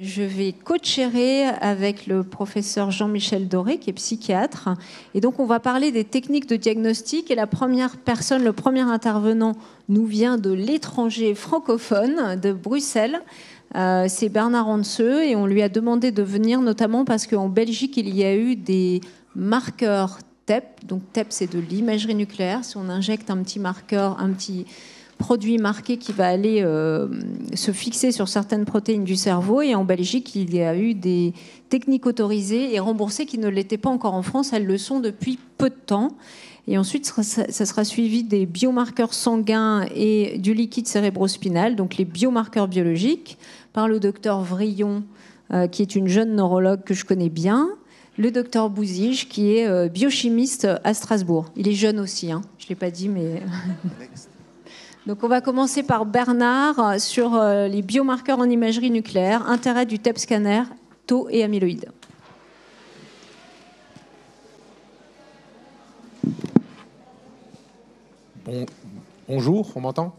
Je vais co-chairer avec le professeur Jean-Michel Doré, qui est psychiatre. Et donc, on va parler des techniques de diagnostic. Et la première personne, le premier intervenant, nous vient de l'étranger francophone, de Bruxelles. C'est Bernard Anseux. Et on lui a demandé de venir, notamment parce qu'en Belgique, il y a eu des marqueurs TEP. Donc, TEP, c'est de l'imagerie nucléaire. Si on injecte un petit marqueur, un petit produit marqué qui va aller se fixer sur certaines protéines du cerveau. Et en Belgique, il y a eu des techniques autorisées et remboursées qui ne l'étaient pas encore en France. Elles le sont depuis peu de temps. Et ensuite, ça sera suivi des biomarqueurs sanguins et du liquide cérébrospinal, donc les biomarqueurs biologiques, par le docteur Vrillon, qui est une jeune neurologue que je connais bien, le docteur Bouzige, qui est biochimiste à Strasbourg. Il est jeune aussi, hein. Je ne l'ai pas dit, mais... Donc on va commencer par Bernard sur les biomarqueurs en imagerie nucléaire, intérêt du TEP scanner, tau et amyloïdes. Bonjour, on m'entend ?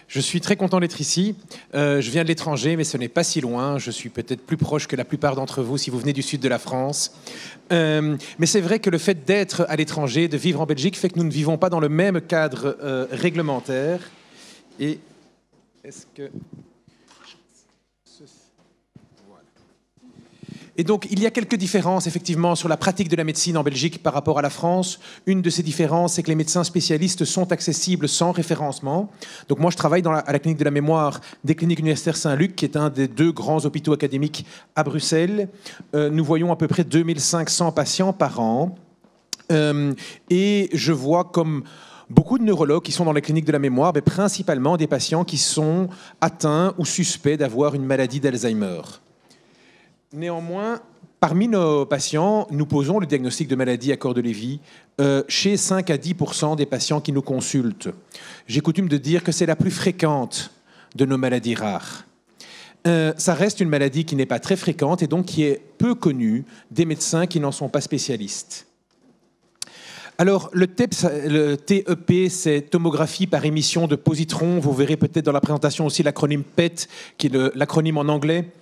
Je suis très content d'être ici. Je viens de l'étranger, mais ce n'est pas si loin. Je suis peut-être plus proche que la plupart d'entre vous si vous venez du sud de la France. Mais c'est vrai que le fait d'être à l'étranger, de vivre en Belgique, fait que nous ne vivons pas dans le même cadre réglementaire. Et est-ce que... Voilà. Et donc, il y a quelques différences, effectivement, sur la pratique de la médecine en Belgique par rapport à la France. Une de ces différences, c'est que les médecins spécialistes sont accessibles sans référencement. Donc, moi, je travaille à la clinique de la mémoire des cliniques universitaires Saint-Luc, qui est un des deux grands hôpitaux académiques à Bruxelles. Nous voyons à peu près 2500 patients par an. Et je vois comme... beaucoup de neurologues qui sont dans la clinique de la mémoire, mais principalement des patients qui sont atteints ou suspects d'avoir une maladie d'Alzheimer. Néanmoins, parmi nos patients, nous posons le diagnostic de maladie à corps de Lévy chez 5 à 10% des patients qui nous consultent. J'ai coutume de dire que c'est la plus fréquente de nos maladies rares. Ça reste une maladie qui n'est pas très fréquente et donc qui est peu connue des médecins qui n'en sont pas spécialistes. Alors, le TEP, c'est tomographie par émission de positrons. Vous verrez peut-être dans la présentation aussi l'acronyme PET, qui est l'acronyme en anglais.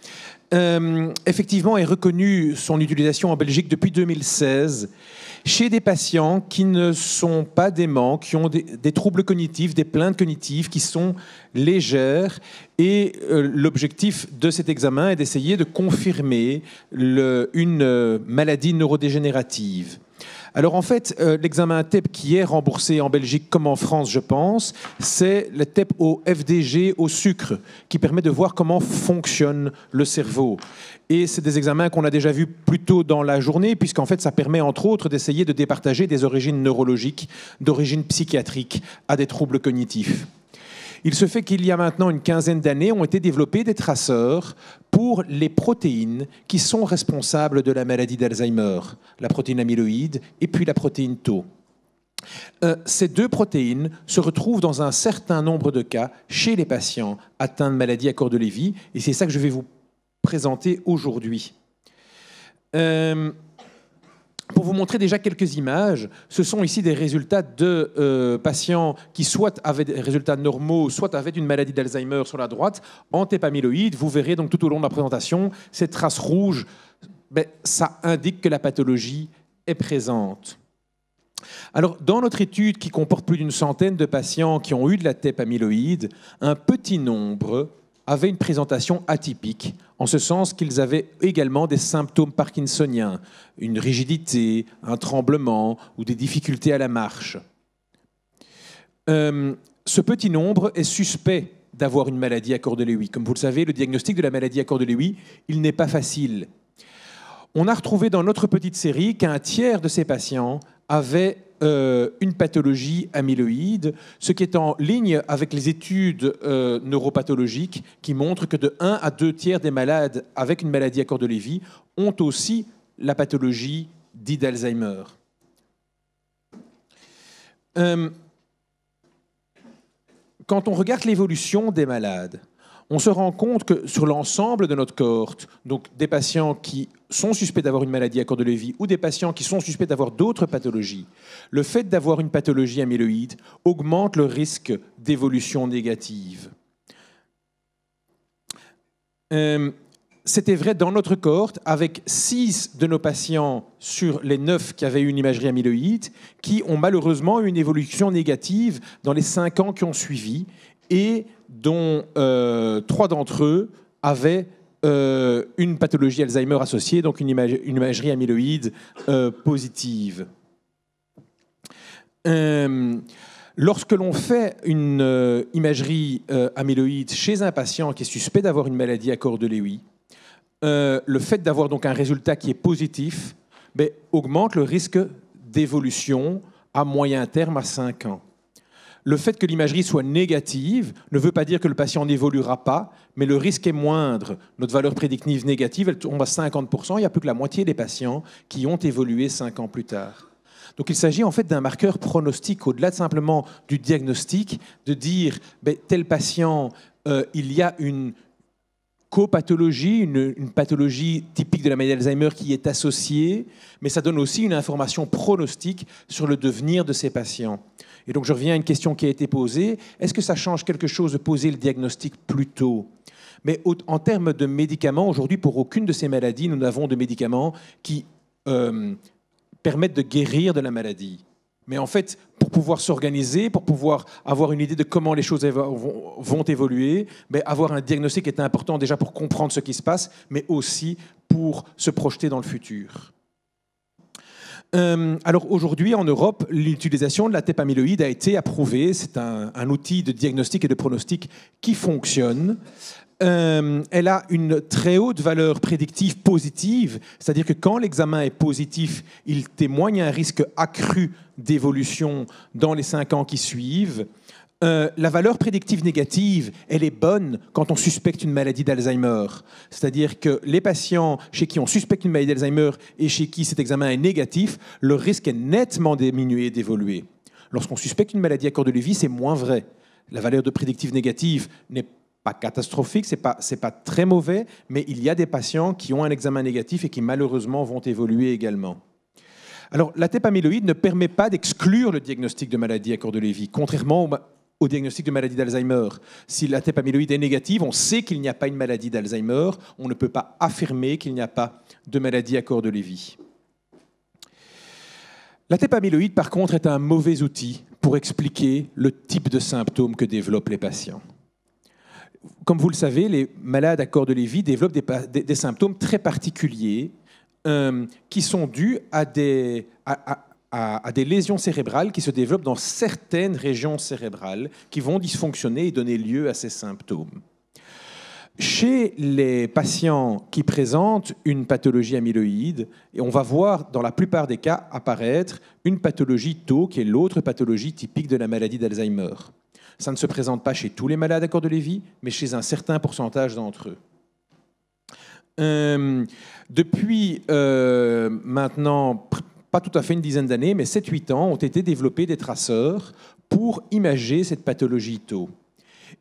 Effectivement, est reconnue son utilisation en Belgique depuis 2016 chez des patients qui ne sont pas déments, qui ont des troubles cognitifs, des plaintes cognitives qui sont légères. Et l'objectif de cet examen est d'essayer de confirmer une maladie neurodégénérative. Alors en fait, l'examen TEP qui est remboursé en Belgique comme en France, je pense, c'est le TEP au FDG, au sucre, qui permet de voir comment fonctionne le cerveau. Et c'est des examens qu'on a déjà vus plus tôt dans la journée, puisqu'en fait, ça permet entre autres d'essayer de départager des origines neurologiques, d'origine psychiatrique à des troubles cognitifs. Il se fait qu'il y a maintenant une quinzaine d'années, ont été développés des traceurs pour les protéines qui sont responsables de la maladie d'Alzheimer, la protéine amyloïde et puis la protéine tau. Ces deux protéines se retrouvent dans un certain nombre de cas chez les patients atteints de maladie à corps de Lévy, et c'est ça que je vais vous présenter aujourd'hui. Pour vous montrer déjà quelques images, ce sont ici des résultats de patients qui soit avaient des résultats normaux, soit avaient une maladie d'Alzheimer sur la droite, en TEP amyloïde. Vous verrez donc tout au long de la présentation, cette trace rouge, ça indique que la pathologie est présente. Alors, dans notre étude qui comporte plus d'une centaine de patients qui ont eu de la TEP amyloïde, un petit nombre avaient une présentation atypique, en ce sens qu'ils avaient également des symptômes parkinsoniens, une rigidité, un tremblement ou des difficultés à la marche. Ce petit nombre est suspect d'avoir une maladie à corps de Lévy. Comme vous le savez, le diagnostic de la maladie à corps de Lévy, il n'est pas facile. On a retrouvé dans notre petite série qu'un tiers de ces patients avaient une pathologie amyloïde, ce qui est en ligne avec les études neuropathologiques qui montrent que de 1 à 2 tiers des malades avec une maladie à corps de Lévy ont aussi la pathologie dite d'Alzheimer. Quand on regarde l'évolution des malades, on se rend compte que sur l'ensemble de notre cohorte, donc des patients qui sont suspects d'avoir une maladie à corps de Lévy ou des patients qui sont suspects d'avoir d'autres pathologies, le fait d'avoir une pathologie amyloïde augmente le risque d'évolution négative. c'était vrai dans notre cohorte, avec 6 de nos patients sur les 9 qui avaient eu une imagerie amyloïde, qui ont malheureusement eu une évolution négative dans les 5 ans qui ont suivi, et dont 3 d'entre eux avaient une pathologie Alzheimer associée, donc une imagerie amyloïde positive. Lorsque l'on fait une imagerie amyloïde chez un patient qui est suspect d'avoir une maladie à corps de Lewy, le fait d'avoir donc un résultat qui est positif augmente le risque d'évolution à moyen terme à 5 ans. Le fait que l'imagerie soit négative ne veut pas dire que le patient n'évoluera pas, mais le risque est moindre. Notre valeur prédictive négative, elle tombe à 50%, il n'y a plus que la moitié des patients qui ont évolué 5 ans plus tard. Donc il s'agit en fait d'un marqueur pronostic, au-delà de simplement du diagnostic, de dire tel patient, il y a une copathologie, une pathologie typique de la maladie d'Alzheimer qui est associée, mais ça donne aussi une information pronostique sur le devenir de ces patients. Et donc je reviens à une question qui a été posée, est-ce que ça change quelque chose de poser le diagnostic plus tôt ? Mais en termes de médicaments, aujourd'hui pour aucune de ces maladies, nous n'avons de médicaments qui permettent de guérir de la maladie. Mais en fait, pour pouvoir s'organiser, pour pouvoir avoir une idée de comment les choses vont évoluer, avoir un diagnostic est important déjà pour comprendre ce qui se passe, mais aussi pour se projeter dans le futur. Alors aujourd'hui, en Europe, l'utilisation de la TEP amyloïde a été approuvée. C'est un outil de diagnostic et de pronostic qui fonctionne. Elle a une très haute valeur prédictive positive, c'est-à-dire que quand l'examen est positif, il témoigne un risque accru d'évolution dans les 5 ans qui suivent. La valeur prédictive négative, elle est bonne quand on suspecte une maladie d'Alzheimer. C'est-à-dire que les patients chez qui on suspecte une maladie d'Alzheimer et chez qui cet examen est négatif, le risque est nettement diminué d'évoluer. Lorsqu'on suspecte une maladie à corps de Lewy, c'est moins vrai. La valeur de prédictive négative n'est pas catastrophique, c'est pas très mauvais, mais il y a des patients qui ont un examen négatif et qui malheureusement vont évoluer également. Alors, la TEP amyloïde ne permet pas d'exclure le diagnostic de maladie à corps de Lewy, contrairement au diagnostic de maladie d'Alzheimer. Si la TEP amyloïde est négative, on sait qu'il n'y a pas une maladie d'Alzheimer, on ne peut pas affirmer qu'il n'y a pas de maladie à corps de Lewy. La TEP amyloïde, par contre, est un mauvais outil pour expliquer le type de symptômes que développent les patients. Comme vous le savez, les malades à corps de Lewy développent des symptômes très particuliers qui sont dus à des lésions cérébrales qui se développent dans certaines régions cérébrales qui vont dysfonctionner et donner lieu à ces symptômes. Chez les patients qui présentent une pathologie amyloïde, et on va voir dans la plupart des cas apparaître une pathologie tau, qui est l'autre pathologie typique de la maladie d'Alzheimer. Ça ne se présente pas chez tous les malades à corps de Lewy, mais chez un certain pourcentage d'entre eux. Depuis maintenant, pas tout à fait une dizaine d'années, mais 7-8 ans, ont été développés des traceurs pour imager cette pathologie tau.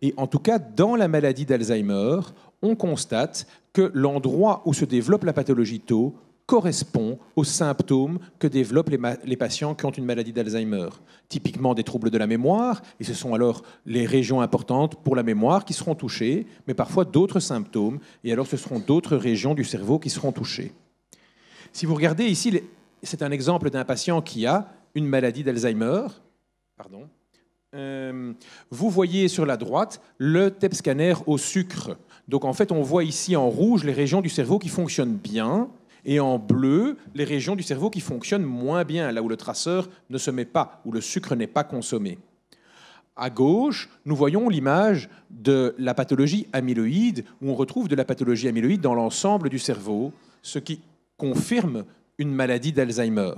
Et en tout cas, dans la maladie d'Alzheimer, on constate que l'endroit où se développe la pathologie tau correspond aux symptômes que développent les patients qui ont une maladie d'Alzheimer. Typiquement des troubles de la mémoire, et ce sont alors les régions importantes pour la mémoire qui seront touchées, mais parfois d'autres symptômes, et alors ce seront d'autres régions du cerveau qui seront touchées. Si vous regardez ici, c'est un exemple d'un patient qui a une maladie d'Alzheimer. Vous voyez sur la droite le TEP scanner au sucre. Donc en fait, on voit ici en rouge les régions du cerveau qui fonctionnent bien, et en bleu, les régions du cerveau qui fonctionnent moins bien, là où le traceur ne se met pas, où le sucre n'est pas consommé. À gauche, nous voyons l'image de la pathologie amyloïde, où on retrouve de la pathologie amyloïde dans l'ensemble du cerveau, ce qui confirme une maladie d'Alzheimer.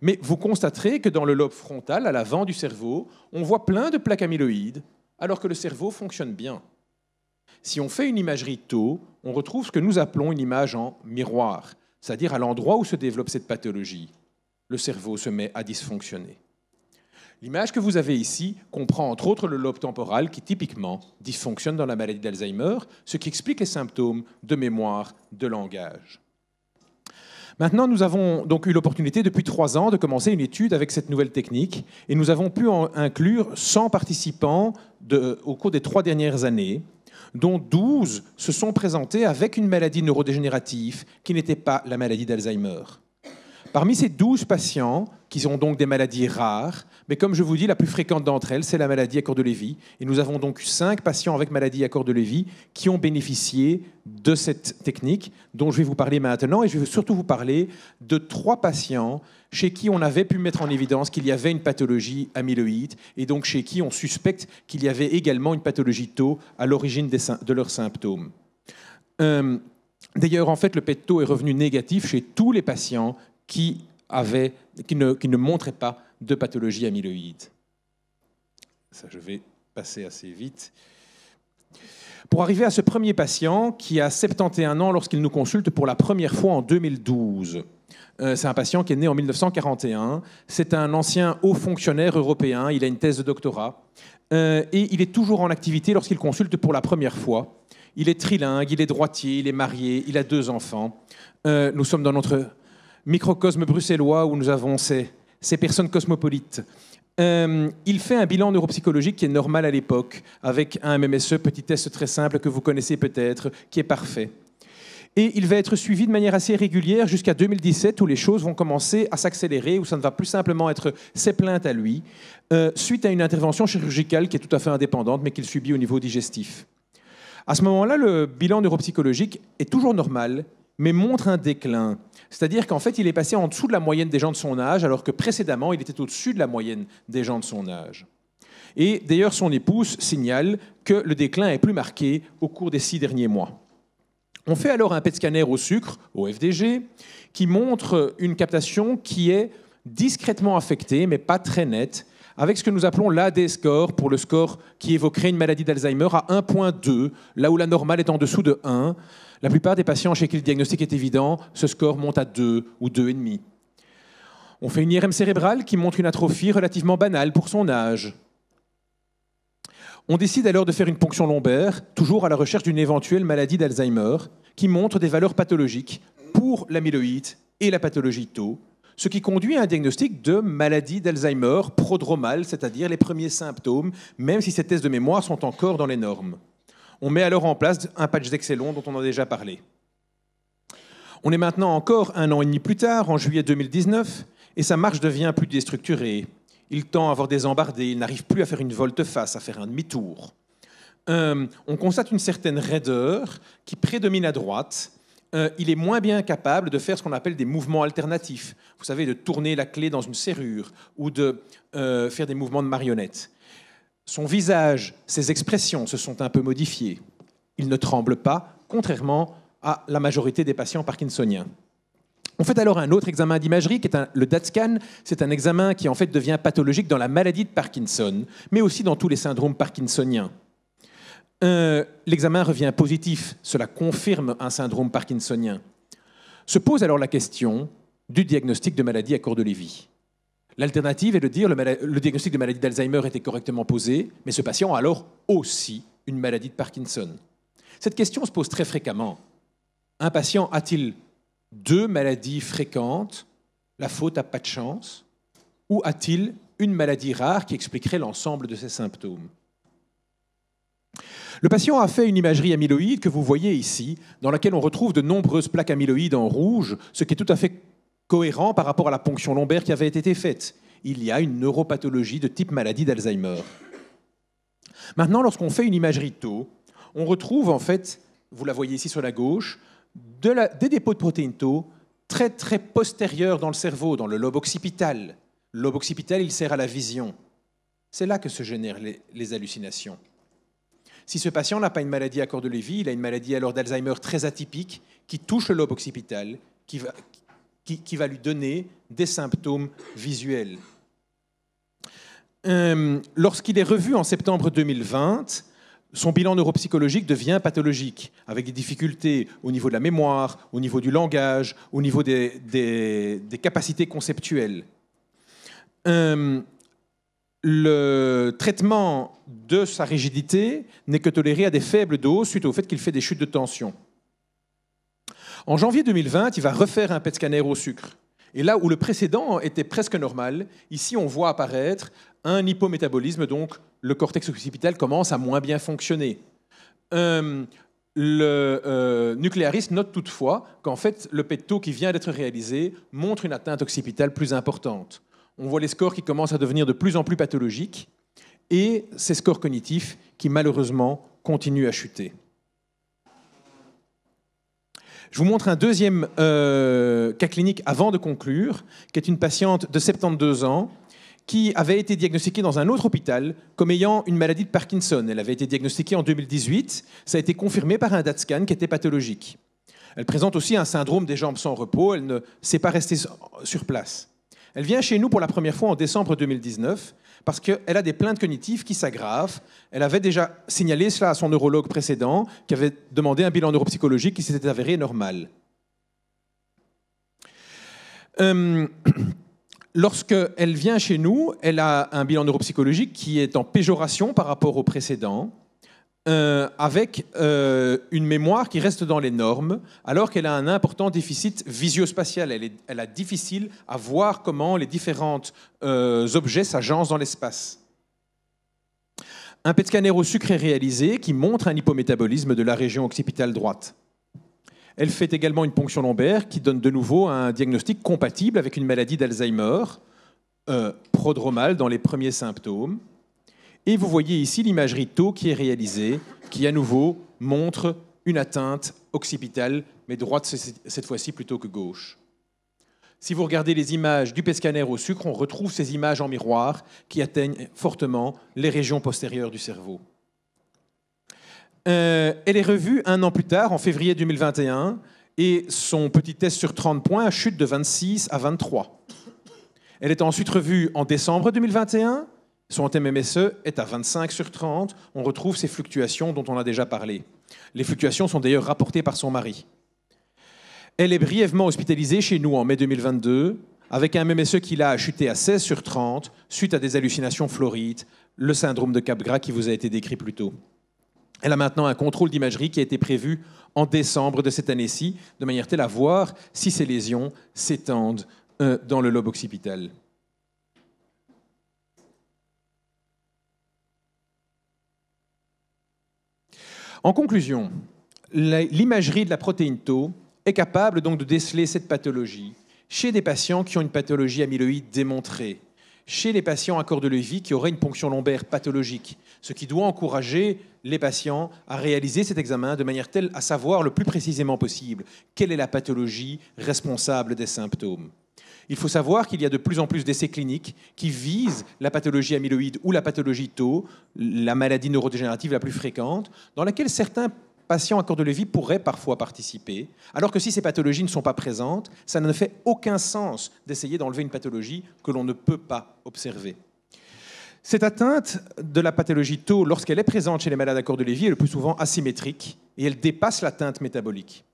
Mais vous constaterez que dans le lobe frontal, à l'avant du cerveau, on voit plein de plaques amyloïdes, alors que le cerveau fonctionne bien. Si on fait une imagerie tau, on retrouve ce que nous appelons une image en miroir, c'est-à-dire à l'endroit où se développe cette pathologie, le cerveau se met à dysfonctionner. L'image que vous avez ici comprend entre autres le lobe temporal qui typiquement dysfonctionne dans la maladie d'Alzheimer, ce qui explique les symptômes de mémoire, de langage. Maintenant, nous avons donc eu l'opportunité depuis 3 ans de commencer une étude avec cette nouvelle technique et nous avons pu inclure 100 participants au cours des 3 dernières années. dont 12 se sont présentés avec une maladie neurodégénérative qui n'était pas la maladie d'Alzheimer. Parmi ces 12 patients, qui ont donc des maladies rares, mais comme je vous dis, la plus fréquente d'entre elles, c'est la maladie à corps de Lévy. Et nous avons donc 5 patients avec maladie à corps de Lévy qui ont bénéficié de cette technique dont je vais vous parler maintenant. Et je vais surtout vous parler de 3 patients chez qui on avait pu mettre en évidence qu'il y avait une pathologie amyloïde et donc chez qui on suspecte qu'il y avait également une pathologie tau à l'origine de leurs symptômes. D'ailleurs, en fait, le PET tau est revenu négatif chez tous les patients qui ne montraient pas de pathologie amyloïde. Ça, je vais passer assez vite. Pour arriver à ce premier patient qui a 71 ans lorsqu'il nous consulte pour la première fois en 2012. C'est un patient qui est né en 1941. C'est un ancien haut fonctionnaire européen. Il a une thèse de doctorat. Et il est toujours en activité lorsqu'il consulte pour la première fois. Il est trilingue, il est droitier, il est marié, il a 2 enfants. Nous sommes dans notre microcosme bruxellois où nous avons ces personnes cosmopolites. Il fait un bilan neuropsychologique qui est normal à l'époque, avec un MMSE, petit test très simple que vous connaissez peut-être, qui est parfait. Et il va être suivi de manière assez régulière jusqu'à 2017, où les choses vont commencer à s'accélérer, où ça ne va plus simplement être ses plaintes à lui, suite à une intervention chirurgicale qui est tout à fait indépendante, mais qu'il subit au niveau digestif. À ce moment-là, le bilan neuropsychologique est toujours normal, mais montre un déclin. C'est-à-dire qu'en fait, il est passé en dessous de la moyenne des gens de son âge, alors que précédemment, il était au-dessus de la moyenne des gens de son âge. Et d'ailleurs, son épouse signale que le déclin est plus marqué au cours des 6 derniers mois. On fait alors un PET scanner au sucre, au FDG, qui montre une captation qui est discrètement affectée, mais pas très nette, avec ce que nous appelons l'AD-score, pour le score qui évoquerait une maladie d'Alzheimer à 1,2, là où la normale est en dessous de 1. La plupart des patients chez qui le diagnostic est évident, ce score monte à 2 ou 2,5. On fait une IRM cérébrale qui montre une atrophie relativement banale pour son âge. On décide alors de faire une ponction lombaire, toujours à la recherche d'une éventuelle maladie d'Alzheimer, qui montre des valeurs pathologiques pour l'amyloïde et la pathologie tau, ce qui conduit à un diagnostic de maladie d'Alzheimer prodromale, c'est-à-dire les premiers symptômes, même si ces tests de mémoire sont encore dans les normes. On met alors en place un patch d'Excelon dont on a déjà parlé. On est maintenant encore 1 an et demi plus tard, en juillet 2019, et sa marche devient plus déstructurée. Il tend à avoir des embardées, il n'arrive plus à faire une volte-face, à faire un demi-tour. On constate une certaine raideur qui prédomine à droite. Il est moins bien capable de faire ce qu'on appelle des mouvements alternatifs. Vous savez, de tourner la clé dans une serrure ou de faire des mouvements de marionnette. Son visage, ses expressions se sont un peu modifiées. Il ne tremble pas, contrairement à la majorité des patients parkinsoniens. On fait alors un autre examen d'imagerie, qui est le DaTscan. C'est un examen qui en fait devient pathologique dans la maladie de Parkinson, mais aussi dans tous les syndromes parkinsoniens. L'examen revient positif, cela confirme un syndrome parkinsonien. Se pose alors la question du diagnostic de maladie à corps de Lévy. L'alternative est de dire le diagnostic de maladie d'Alzheimer était correctement posé, mais ce patient a alors aussi une maladie de Parkinson. Cette question se pose très fréquemment. Un patient a-t-il 2 maladies fréquentes, la faute n'a pas de chance, ou a-t-il une maladie rare qui expliquerait l'ensemble de ses symptômes? Le patient a fait une imagerie amyloïde que vous voyez ici, dans laquelle on retrouve de nombreuses plaques amyloïdes en rouge, ce qui est tout à fait cohérent par rapport à la ponction lombaire qui avait été faite. Il y a une neuropathologie de type maladie d'Alzheimer. Maintenant, lorsqu'on fait une imagerie tau, on retrouve en fait, vous la voyez ici sur la gauche, des dépôts de protéines tau très très postérieurs dans le cerveau, dans le lobe occipital. Le lobe occipital, il sert à la vision. C'est là que se génèrent les hallucinations. Si ce patient n'a pas une maladie à corps de Lévy, il a une maladie alors d'Alzheimer très atypique qui touche le lobe occipital, qui va lui donner des symptômes visuels. Lorsqu'il est revu en septembre 2020, son bilan neuropsychologique devient pathologique, avec des difficultés au niveau de la mémoire, au niveau du langage, au niveau des capacités conceptuelles. Le traitement de sa rigidité n'est que toléré à des faibles doses suite au fait qu'il fait des chutes de tension. En janvier 2020, il va refaire un PET scanner au sucre. Et là où le précédent était presque normal, ici on voit apparaître un hypométabolisme, donc le cortex occipital commence à moins bien fonctionner. Le nucléariste note toutefois qu'en fait, le PET-tau qui vient d'être réalisé montre une atteinte occipitale plus importante. On voit les scores qui commencent à devenir de plus en plus pathologiques et ces scores cognitifs qui malheureusement continuent à chuter. Je vous montre un deuxième cas clinique avant de conclure, qui est une patiente de 72 ans qui avait été diagnostiquée dans un autre hôpital comme ayant une maladie de Parkinson. Elle avait été diagnostiquée en 2018. Ça a été confirmé par un DAT scan qui était pathologique. Elle présente aussi un syndrome des jambes sans repos. Elle ne s'est pas restée sur place. Elle vient chez nous pour la première fois en décembre 2019 parce qu'elle a des plaintes cognitives qui s'aggravent. Elle avait déjà signalé cela à son neurologue précédent qui avait demandé un bilan neuropsychologique qui s'était avéré normal. Lorsqu'elle vient chez nous, elle a un bilan neuropsychologique qui est en péjoration par rapport au précédent, avec une mémoire qui reste dans les normes, alors qu'elle a un important déficit visio-spatial. Elle a difficile à voir comment les différents objets s'agencent dans l'espace. Un PET scanner au sucre est réalisé qui montre un hypométabolisme de la région occipitale droite. Elle fait également une ponction lombaire qui donne de nouveau un diagnostic compatible avec une maladie d'Alzheimer, prodromale dans les premiers symptômes. Et vous voyez ici l'imagerie tau qui est réalisée, qui à nouveau montre une atteinte occipitale, mais droite cette fois-ci plutôt que gauche. Si vous regardez les images du PET scanner au sucre, on retrouve ces images en miroir qui atteignent fortement les régions postérieures du cerveau. Elle est revue un an plus tard, en février 2021, et son petit test sur 30 points chute de 26 à 23. Elle est ensuite revue en décembre 2021. Son MMSE est à 25 sur 30. On retrouve ces fluctuations dont on a déjà parlé. Les fluctuations sont d'ailleurs rapportées par son mari. Elle est brièvement hospitalisée chez nous en mai 2022, avec un MMSE qui l'a chuté à 16 sur 30, suite à des hallucinations fluorides, le syndrome de Capgras qui vous a été décrit plus tôt. Elle a maintenant un contrôle d'imagerie qui a été prévu en décembre de cette année-ci, de manière telle à voir si ces lésions s'étendent dans le lobe occipital. En conclusion, l'imagerie de la protéine tau est capable donc de déceler cette pathologie chez des patients qui ont une pathologie amyloïde démontrée, chez les patients à corps de Levy qui auraient une ponction lombaire pathologique, ce qui doit encourager les patients à réaliser cet examen de manière telle à savoir le plus précisément possible quelle est la pathologie responsable des symptômes. Il faut savoir qu'il y a de plus en plus d'essais cliniques qui visent la pathologie amyloïde ou la pathologie tau, la maladie neurodégénérative la plus fréquente, dans laquelle certains patients à corps de Levy pourraient parfois participer, alors que si ces pathologies ne sont pas présentes, ça ne fait aucun sens d'essayer d'enlever une pathologie que l'on ne peut pas observer. Cette atteinte de la pathologie tau, lorsqu'elle est présente chez les malades à corps de Levy, est le plus souvent asymétrique et elle dépasse l'atteinte métabolique.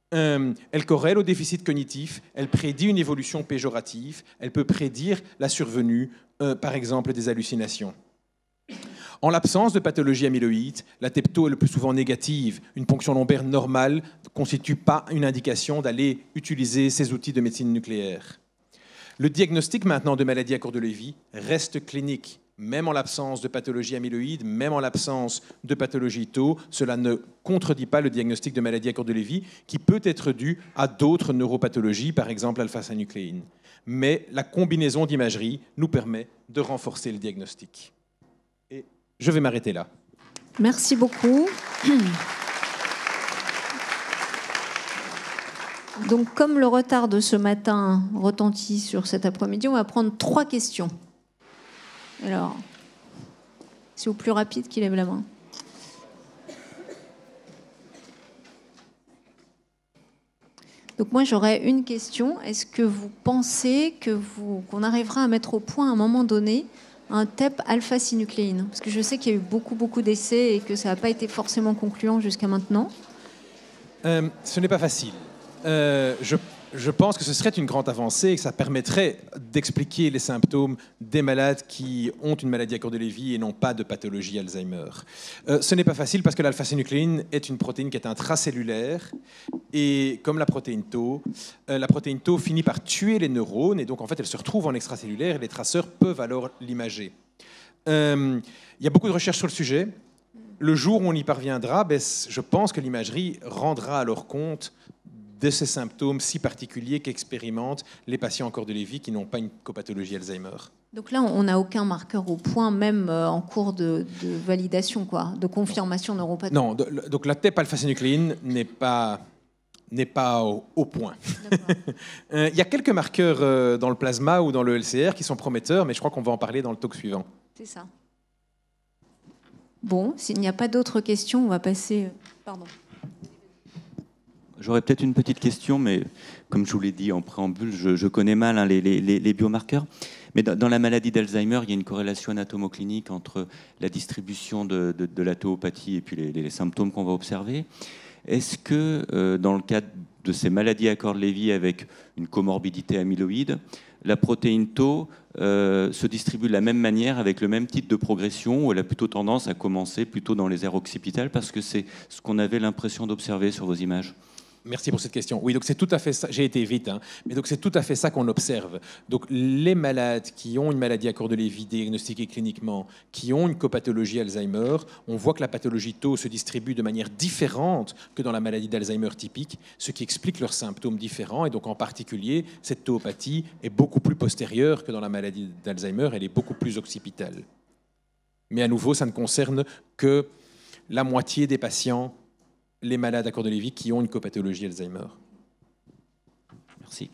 Elle corrèle au déficit cognitif, elle prédit une évolution péjorative, elle peut prédire la survenue, par exemple, des hallucinations. En l'absence de pathologie amyloïde, la TEP-tau est le plus souvent négative. Une ponction lombaire normale ne constitue pas une indication d'aller utiliser ces outils de médecine nucléaire. Le diagnostic maintenant de maladie à corps de Levy reste clinique. Même en l'absence de pathologie amyloïde, même en l'absence de pathologie tau, cela ne contredit pas le diagnostic de maladie à corps de Levy qui peut être dû à d'autres neuropathologies, par exemple l'alpha-synucléine. Mais la combinaison d'imagerie nous permet de renforcer le diagnostic. Et je vais m'arrêter là. Merci beaucoup. Donc, comme le retard de ce matin retentit sur cet après-midi, on va prendre 3 questions. Alors, c'est au plus rapide qui lève la main. Donc moi, j'aurais une question. Est-ce que vous pensez qu'on arrivera à mettre au point à un moment donné un TEP alpha-synucléine? Parce que je sais qu'il y a eu beaucoup d'essais et que ça n'a pas été forcément concluant jusqu'à maintenant. Ce n'est pas facile. Je pense que ce serait une grande avancée et que ça permettrait d'expliquer les symptômes des malades qui ont une maladie à corps de Levy et n'ont pas de pathologie Alzheimer. Ce n'est pas facile parce que l'alpha-synucléine est une protéine qui est intracellulaire et comme la protéine tau finit par tuer les neurones et donc en fait elle se retrouve en extracellulaire et les traceurs peuvent alors l'imager. Il y a beaucoup de recherches sur le sujet. le jour où on y parviendra, je pense que l'imagerie rendra alors compte de ces symptômes si particuliers qu'expérimentent les patients en corps de Lévy qui n'ont pas une copathologie Alzheimer. Donc là, on n'a aucun marqueur au point, même en cours de validation, quoi, de confirmation neuropathologique. Non, donc la TEP alpha-synucléine n'est pas au point. Il y a quelques marqueurs dans le plasma ou dans le LCR qui sont prometteurs, mais je crois qu'on va en parler dans le talk suivant. C'est ça. Bon, s'il n'y a pas d'autres questions, on va passer... Pardon. J'aurais peut-être une petite question, mais comme je vous l'ai dit en préambule, je connais mal les biomarqueurs. Mais dans la maladie d'Alzheimer, il y a une corrélation anatomoclinique entre la distribution de la tauopathie et puis les symptômes qu'on va observer. Est-ce que dans le cadre de ces maladies à corps de Lévy avec une comorbidité amyloïde, la protéine tau se distribue de la même manière avec le même type de progression ou elle a plutôt tendance à commencer plutôt dans les aires occipitales parce que c'est ce qu'on avait l'impression d'observer sur vos images? Merci pour cette question. Oui, donc c'est tout à fait ça. J'ai été vite, hein, mais donc c'est tout à fait ça qu'on observe. Donc les malades qui ont une maladie à corps de Lévy diagnostiquée cliniquement, qui ont une copathologie Alzheimer, on voit que la pathologie tau se distribue de manière différente que dans la maladie d'Alzheimer typique, ce qui explique leurs symptômes différents. Et donc en particulier, cette tauopathie est beaucoup plus postérieure que dans la maladie d'Alzheimer. Elle est beaucoup plus occipitale. Mais à nouveau, ça ne concerne que la moitié des patients, les malades à corps de Lévy qui ont une copathologie Alzheimer. Merci.